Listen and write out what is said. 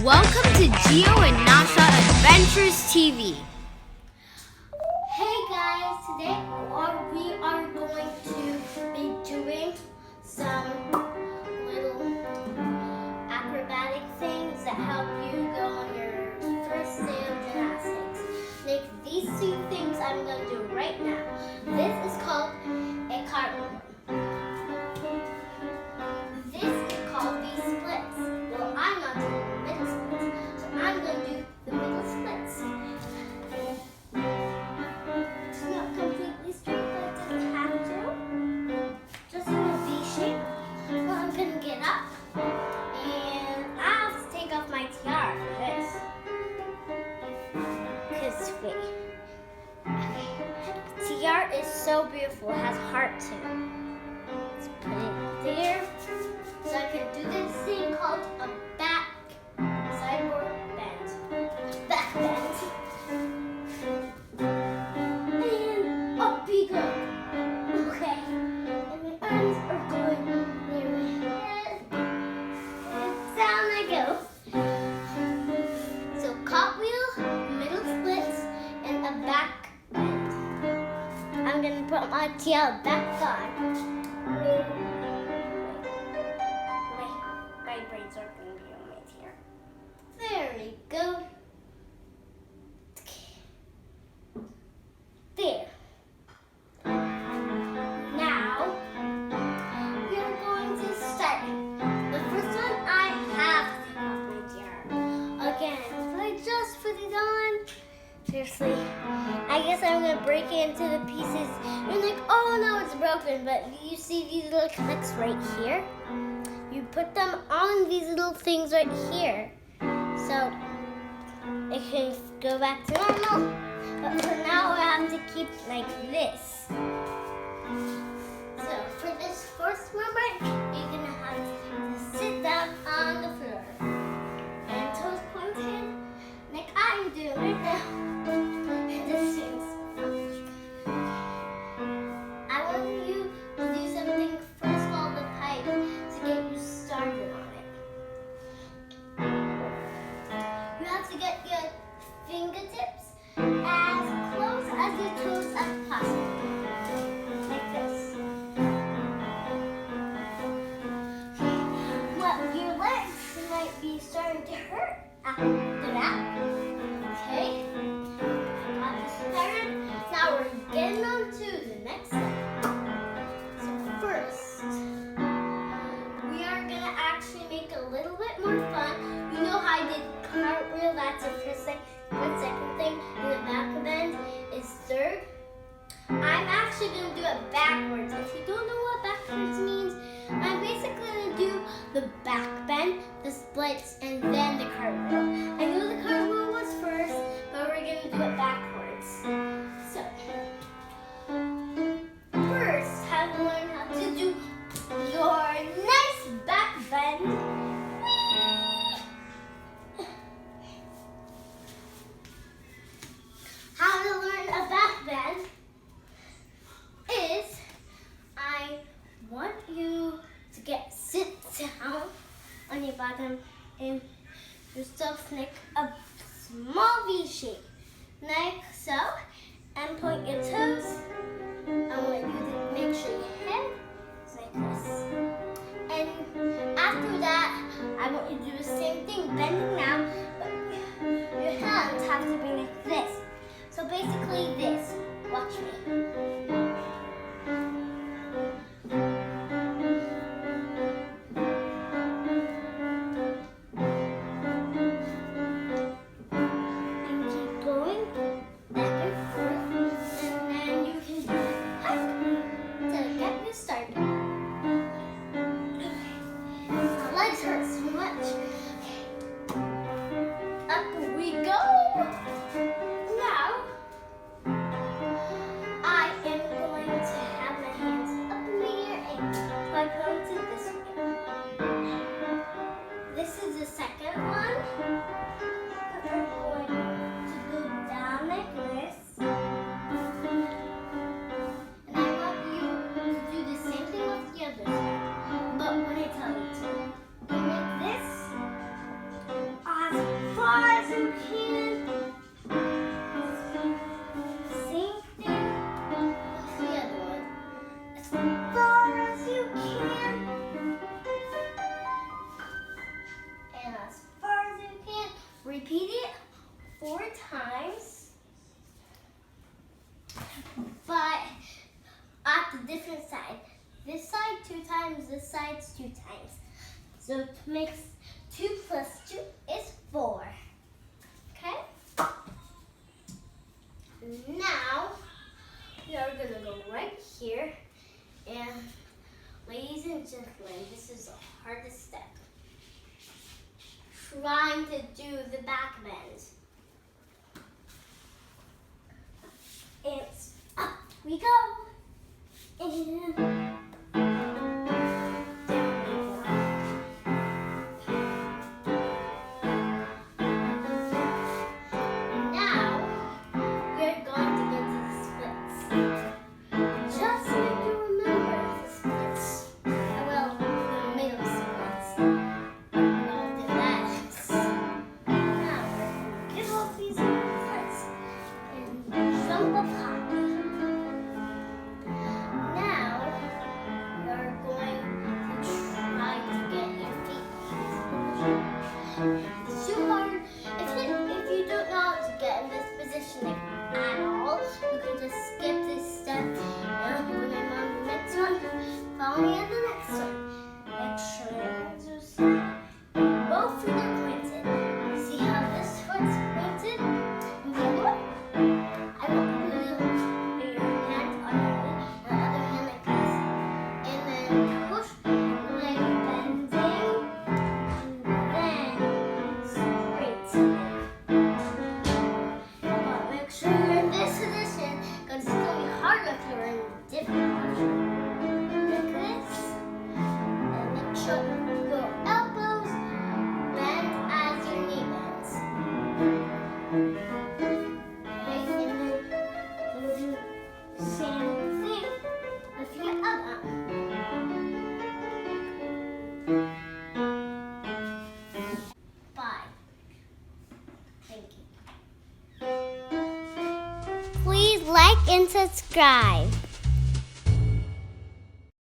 Welcome to Geo and Nacha Adventures TV. Hey guys, today we are going to be doing some little acrobatic things that help you go on your first day of gymnastics. Like these two things I'm going to do right now. This is called a cartwheel. This is called the splits. Well, I'm not doing the middle splits, so I'm going to do the middle splits. It's not completely straight, but it doesn't have to. Just in a V shape. Well, I'm going to get up, and I have to take off my tiara for this. Because, wait. Okay. Tiara is so beautiful. It has heart too. Let's put it there. So I can do this thing called a back sideboard bend. Back bend. And up we go. Okay. And my arms are going near my head. And down I go. So cartwheel, middle splits, and a back bend. I'm going to put my tiara back on. My braids are going to be on my hair. There we go. There. Now, we are going to start. The first one, I have to take off my tiara. Again, if I just put it on, seriously, I guess I'm going to break it into the pieces. You're like, oh no, it's broken. But you see these little clicks right here? You put them on these little things right here. So it can go back to normal. But for now, I have to keep like this. So for this first moment, you're going to have to sit down on the floor. And toes pointed, like I'm doing right now. And this is I want you to do something first called the pipe to get you started on it. You have to get your fingertips as close as your toes as possible. Like this. Well, your legs might be starting to hurt after that. Okay? Got you started. Now we're getting on to the next step. So first, we are going to actually make it a little bit more fun. You know how I did cartwheel, that's the first thing. The second thing, and the back bend is third. I'm actually going to do it backwards. If you don't know what backwards means, I'm basically going to do the back bend, the splits, and then the cartwheel. I know the cartwheel was first, but we're going to do it backwards. So, first, have to learn how to do your nice back bend. Whee! How to learn a back bend is I want you to sit down on your bottom and yourself make a small V shape, like so, and point your toes. I want you to make sure your head is like this. And after that, I want you to do the same thing, bending now, but your hands have to be like this. So basically this. Watch me. And keep going back and forth, and then you can do hop to get you started. My legs hurt so much. as far as you can. Same thing with the other one. As far as you can. And as far as you can. Repeat it 4 times. But at the different side. This side 2 times, this side 2 times. So it makes 2 plus 2 is 4. Okay? Now, we are going to go right here. And ladies and gentlemen, this is the hardest step. Trying to do the back bend. And up we go. And it's too hard. If you don't know how to get in this position at all, you can just skip this step. And when I'm on the next one, follow me on the next one. Make sure your hands are straight. Both feet are pointed. See how this foot's pointed? And the other one? I want you to put your hand on your knee and the other hand like this. And then push the leg bending. Make sure you're in this position because it's going to be harder if you're in a different position. Like this. And make sure your elbows bend as your knee bends. Okay, and then we'll do the same thing with your other arm. Bye. Thank you. Please like and subscribe.